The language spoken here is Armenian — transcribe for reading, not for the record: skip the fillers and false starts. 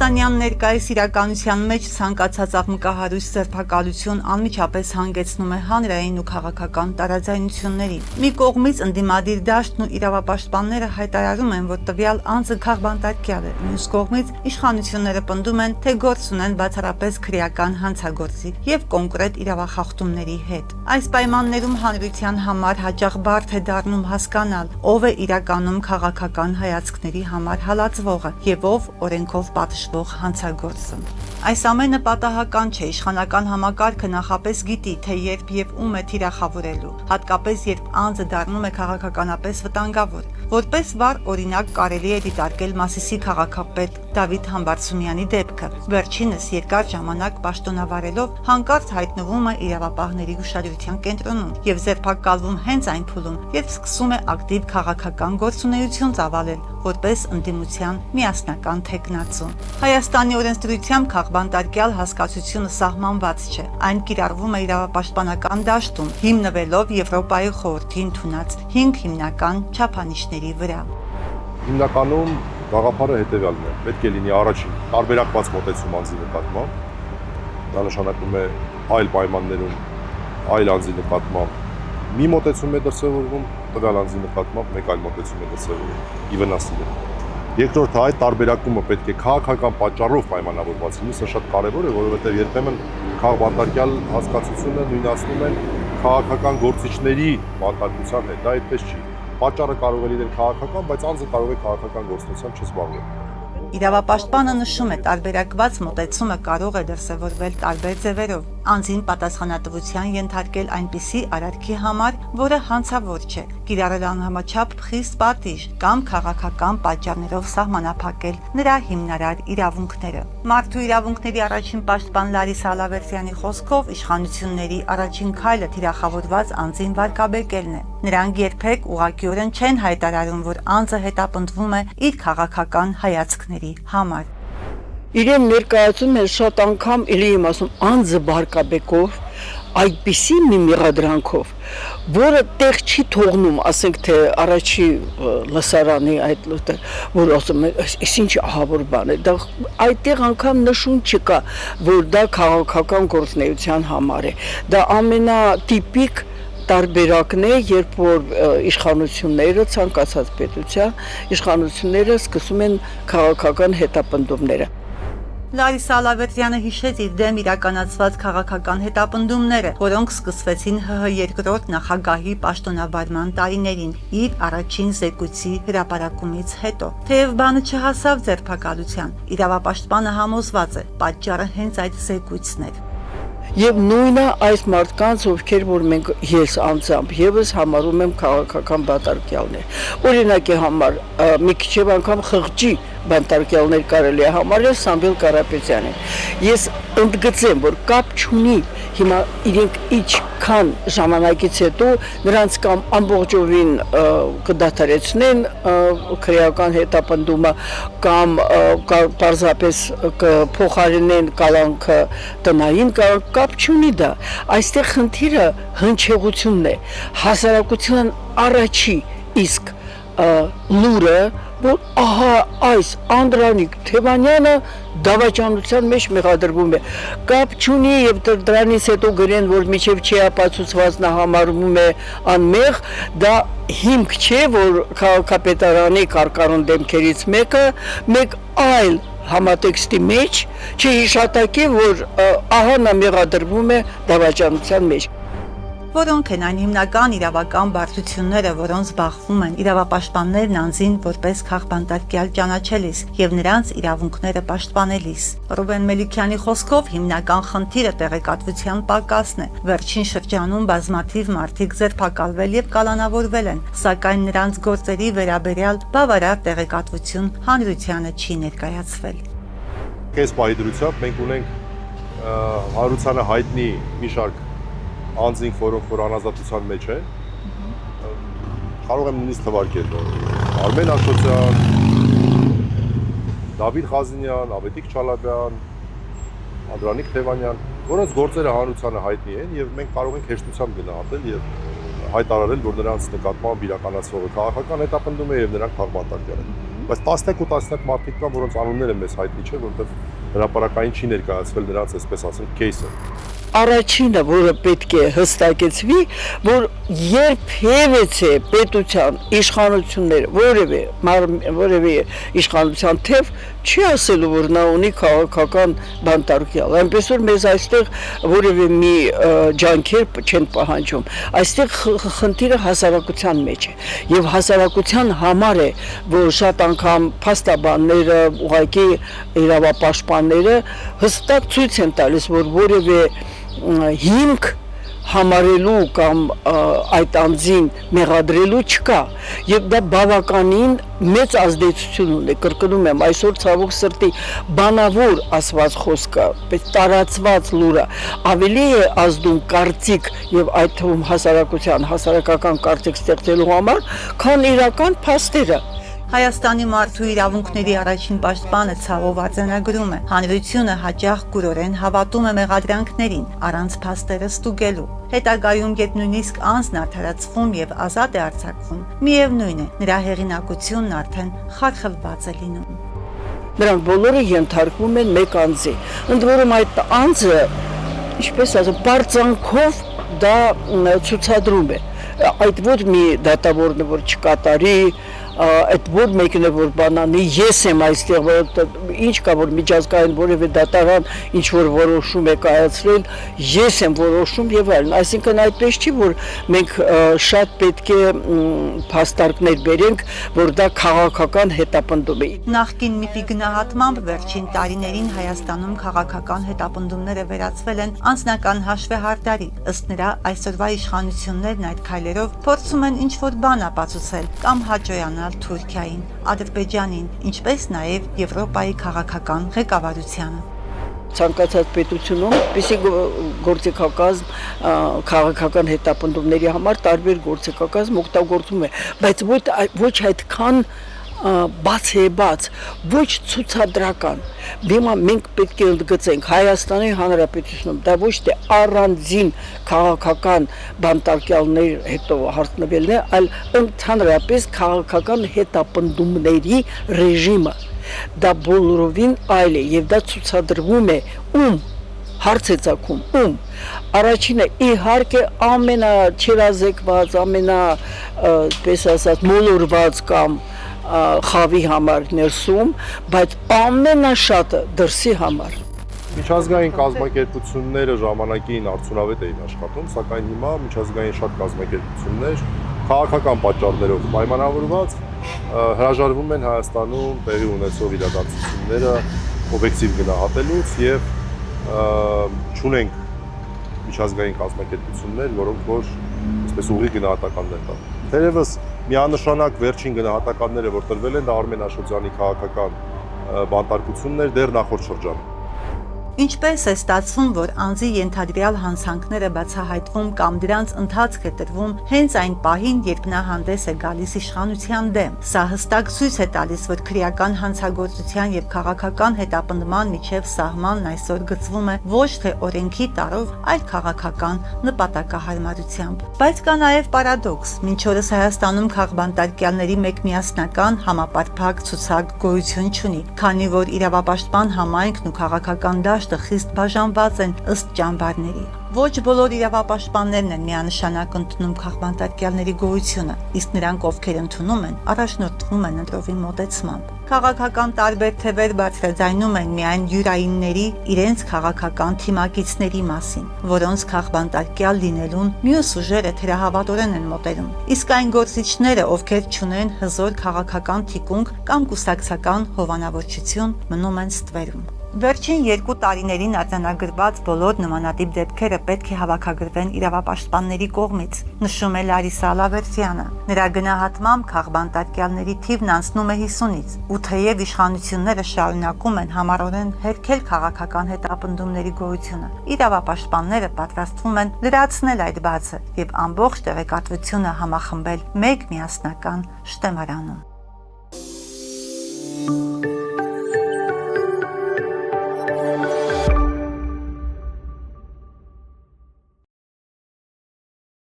Հայաստանյան ներկայիս իրականության մեջ ցանկացած աղմկահարույց ձերբակալություն անմիջապես հանգեցնում է հանրային ու քաղաքական տարաձայնությունների։ Մի կողմից ընդդիմադիր դաշտն ու իրավապաշտպանները հայտարարում են, որ տվյալ անձը քաղբանտարկյալ է, մյուս կողմից իշխանությունները պնդում են, թե գործ ունեն բացառապես քրեական հանցագործի եւ կոնկրետ իրավախախտումների հետ։ Այս պայմաններում հանրության համար հաճախ բարդ է դառնում հասկանալ, ով է իրականում քաղաքական հայացքների համար հալածվողը եւ ով օրենքով պատժվող հանցագործը։ Այս ամենը պատահական չէ, իշխանական համակարգը նախապես գիտի, թե երբ եւ ում է թիրախավորելու, հատկապես երբ անձը դառնում է քաղաքականապես վտանգավոր։ Որպես վառ օրինակ կարելի է դիտարկել Մասիսի քաղաքապետ Դավիթ Համբարձումյանի դեպքը։ Վերջինս երկար ժամանակ պաշտոնավարելով հանկարծ հայտնվում է իրավապահների ուշադրության կենտրոնում եւ ձերբակալվում հենց այն փուլում, երբ սկսում է ակտիվ քաղաքական գործունեություն ծավալել, որպես ընդդիմության միասնական թեկնածու։ Հայաստանի օրենսդրությամբ քաղբանտարկյալ հասկացությունը սահմանված չէ։ Այն կիրառվում է իրավապաշտպանական դաշտում, հիմնվելով Եվրոպայի խորհրդի ընդունած 5 հիմնական չափանիշների վրա։ Հիմնականում գաղափարը հետևյալն է. պետք է լինի առաջին տարբերակված մոտեցում անձի նկատմամբ, դա նշանակում է այլ պայմաններում այլ անձի նկատմամբ մի մոտեցում է դրսևորվում, տվյալ անձի նկատմամբ մեկ այլ մոտեցում է դրսևորվում ի վնաս իրեն։ Երկրորդը այդ տարբերակումը պետք է քաղաքական պատճառով պայմանավորված լինի, սա շատ կարևոր է, որովհետև երբեմն քաղբանտարկյալ հասկացությունը նույնացնում են քաղաքական գործիչների բանտարկության հետ, դա այդպես չի։ Պատճառը կարող է լինել քաղաքական, բայց անձը կարող է քաղաքական գործունեությամբ չզբաղվել։ Իրավապաշտպանը նշում է, տարբերակված մոտեցումը կարող է դրսևորվել տարբեր ձևերով, անձին պատասխանատվության ենթարկել այնպիսի արարքի համար, որը հանցավոր չէ, կիրառել անհամաչափ խիստ պատիժ կամ քաղաքական պատճառներով սահմանափակել նրա հիմնարար իրավունքները։ Մարդու իրավունքների առաջին պաշտպան Լարիսա Ալավերդյանի խոսքով իշխանությունների առաջին քայլը թիրախավորված անձին վարկաբեկելն է։ Նրանք երբեք ուղղակիորեն չեն հայտարարում, որ անձը հետապնդվում է իր քաղաքական հայացքների համար։ Իրեն ներկայացում է շատ անգամ, էլի եմ ասում, անձը բարկաբեկով, այդպիսի մի մեղադրանքով, որը տեղ չի թողնում, ասենք թե առաջի լսարանի այդ որ ասում է, այս ինչ ահավոր բան է, դա այդտեղ անգամ նշում չկա, որ դա քաղաքական գործունեության համար է, դա ամենատիպիկ տարբերակն է, երբ որ իշխանությունները, ցանկացած պետության իշխանությունները սկսում են քաղաքական հետապնդումները։ Լարիսա Ալավերդյանը հիշեց իր դեմ իրականացված քաղաքական հետապնդումները, որոնք սկսվեցին ՀՀ երկրորդ նախագահի պաշտոնավարման տարիներին, իր առաջին զեկույցի հրապարակումից հետո։ Թեև բանը չհասավ ձերբակալության, իրավապաշտպանը համոզված է, պատճառը հենց այդ զեկույցն էր։ Եվ նույնը այս մարդկանց, ովքեր որ մենք ես անձամբ եւս համարում եմ քաղաքական բանտարկյալներ։ Օրինակի համար մի քիչ անգամ խղճի բանտարկյալներ կարելի է համարել Սամվել Կարապետյանին։ Ես ընդգծեմ, որ կապ չունի հիմա իրենք ինչքան ժամանակից հետո նրանց կամ ամբողջովին կդադարեցնեն քրեական հետապնդումը կամ պարզապես կփոխարինեն կալանքը տնային կապ չունի դա։ Այստեղ խնդիրը հնչեղությունն է, հասարակության առաջի իսկ լուրը, որ ահա այս Անդրանիկ Թևանյանը դավաճանության մեջ մեղադրվում է, կապ չունի եւ դրանից հետո գրեն, որ միջև չի ապացուցված նա համարվում է անմեղ, դա հիմք չէ, որ քաղաքապետարանի կարկառուն դեմքերից մեկը մեկ այլ համատեքստի մեջ չհիշատակի, որ ահա նա մեղադրվում է դավաճանության մեջ։ Որոնք են այն հիմնական իրավական բարդությունները, որոնց զբաղվում են իրավապաշտպաններն անձին որպես քաղբանտարկյալ ճանաչելիս եւ նրանց իրավունքները պաշտպանելիս։ Ռուբեն Մելիքյանի խոսքով հիմնական խնդիրը տեղեկատվության պակասն է։ Վերջին շրջանում բազմաթիվ մարդիկ ձերբակալվել եւ կալանավորվել են, սակայն նրանց գործերի վերաբերյալ բավարար տեղեկատվություն հանրությանը չի ներկայացվել։ Այս պահի դրությամբ մենք ունենք հանրությանը հայտնի մի շարք անձինք, որոնք որ անազատության մեջ են, կարող եմ նույնիսկ թվարկել Արմեն Աշոտյան, Դավիթ Խազինյան, Ավետիք Չալաբյան, Անդրանիկ Թևանյան, որոնց գործերը հանրությանը հայտնի են եւ մենք կարող ենք հեշտությամբ գնահատել եւ հայտարարել, որ նրանց նկատմամբ իրականացվողը քաղաքական հետապնդում է եւ նրանք քաղբանտարկյալ են։ բայց 11 մարդիկ կան, որոնց անունները մեզ հայտնի չէ, որովհետև հրապարակային չի ներկայացվել նրանց, այսպես ասենք, кейսը։ Առաջինը, որը պետք է հստակեցվի, որ երբևէ պետության իշխանությունները որևէ իշխանության թեև չի ասելու, որ նա ունի քաղաքական բանտարկյալ, այնպես որ մեզ այստեղ որևէ մի ջանքեր չեն պահանջում, այստեղ խնդիրը հասարակության մեջ է, եւ հասարակության համար է, որ շատ անգամ փաստաբանները, ուղղակի իրավապաշտպանները հստակ ցույց են տալիս, որ որևէ հիմք համարելու կամ այդ անձին մեղադրելու չկա եւ դա բավականին մեծ ազդեցություն ունի, կրկնում եմ, այսօր ցավոք սրտի բանավոր ասված խոսքը, տարածված լուրը ավելի է ազդում կարծիք եւ այդ թվում հասարակական կարծիք ստեղծելու համար, քան իրական փաստերը։ Հայաստանի մարդու իրավունքների առաջին պաշտպանը Ցավով արձանագրում է. հանրությունը հաճախ կուրորեն հավատում է մեղադրանքներին, առանց փաստերը ստուգելու։ Հետագայում, երբ նույնիսկ անձն արդարացվում եւ ազատ է արձակվում, միևնույն է, նրա հեղինակությունն արդեն խարխլված է լինում։ Նրանք բոլորը ենթարկվում են մեկ անձի։ Ընդ որում այդ անձը, ինչպես ասեմ, բարձանքով դա ցուցադրում է։ Այդ ոչ մի դատավորն որ չկատարի, այդ որ մեկն է որ բանանի, ես եմ այստեղ, որ ինչ կա որ միջազգային որևէ դատարան ինչ որ որոշում է կայացրել, ես եմ որոշում եւ այլն, այսինքն այդպես չի որ մենք շատ պետք է փաստարկներ բերենք, որ դա քաղաքական հետապնդում է։ Նախկին ՄԻՊ-ի գնահատմամբ վերջին տարիներին Հայաստանում քաղաքական հետապնդումները վերածվել են անձնական հաշվեհարդարի, ըստ նրա այսօրվա իշխանություններն այդ քայլերով փորձում են ինչ-որ բան ապացուցել կամ հաջողանալ Թուրքիային, Ադրբեջանին, ինչպես նաև Եվրոպայի քաղաքական ղեկավարությանը։ Ցանկացած պետությունում պիսի գործիքակազմ քաղաքական հետապնդումների համար տարբեր գործիքակազմ օգտագործում է, բայց ոչ այդքան բաց, ոչ ցուցադրական։ Դեմա մենք պետք է ընդգծենք Հայաստանի Հանրապետությունում դա ոչ թե առանձին քաղաքական բանտարկյալներ հետո հարցնվելն է, այլ ընդհանրապես քաղաքական հետապնդումների ռեժիմը։ Դա բոլորովին այլ է եւ դա ցուցադրվում է հարց է ծագում առաջինը իհարկե ամենաչերազեկված, պես ասած մոլորված կամ խավի համար ներսում, բայց ամենաշատը դրսի համար։ Միջազգային կազմակերպությունները ժամանակին արդյունավետ էին աշխատում, սակայն հիմա միջազգային շատ կազմակերպություններ քաղաքական պատճառներով պայմանավորված հրաժարվում են Հայաստանում տեղի ունեցող իրադարձությունները օբյեկտիվ գնահատելուց եւ չունենք միջազգային կազմակերպություններ, որոնք որ այսպես ուղիղ գնահատականներ տան։ Թերևս միանշանակ վերջին գնահատականները, որ տրվել են, դա Արմեն Աշոտյանի քաղաքական բանտարկությունն էր դեռ նախորդ շրջանում։ Ինչպես է ստացվում, որ անձի ենթադրյալ հանցանքները բացահայտվում կամ դրանց ընթացք է տրվում հենց այն պահին, երբ նա հանդես է գալիս իշխանության դեմ։ Սա հստակ ցույց է տալիս, որ քրեական հանցագործության եւ քաղաքական հետապնդման միջև սահմանն այսօր գծվում է ոչ թե օրենքի տարով, այլ քաղաքական նպատակահարմարությամբ։ Բայց կա նաեւ պարադոքս. մինչ օրս Հայաստանում քաղբանտարկյալների մեկ միասնական համապարփակ ցուցակ գոյություն չունի, քանի որ իրավապաշտպան համայնքն ու քաղաքական դաշտը խիստ բաժանված են ըստ ճամբարների։ Ոչ բոլոր իրավապաշտպաններն են միանշանակ ընդունում քաղբանտարկյալների գոյությունը, իսկ նրանք, ովքեր ընդունում են, առաջնորդվում են ընտրովի մոտեցմամբ։ Քաղաքական տարբեր թևեր բարձրաձայնում են միայն յուրայինների իրենց քաղաքական թիմակիցների մասին, որոնց քաղբանտարկյալ լինելուն մյուս ուժերը թերահավատորեն են մոտենում։ Իսկ այն գործիչները, ովքեր չունեն հզոր քաղաքական թիկունք կամ կուսակցական հովանավորչություն, մնում են ստվերում։ Վերջին 2 տարիներին արձանագրված բոլոր նմանատիպ դեպքերը պետք է հավաքագրվեն իրավապաշտպանների կողմից, նշում է Լարիսա Ալավերդյանը։ Նրա գնահատմամբ քաղբանտարկյալների թիվն անցնում է 50-ից, ու թեև իշխանությունները շարունակում են համառորեն հերքել քաղաքական հետապնդումների գոյությունը, իրավապաշտպանները պատրաստվում են լրացնել այդ բացը եւ ամբողջ տեղեկատվությունը համախմբել մեկ միասնական շտեմարանում։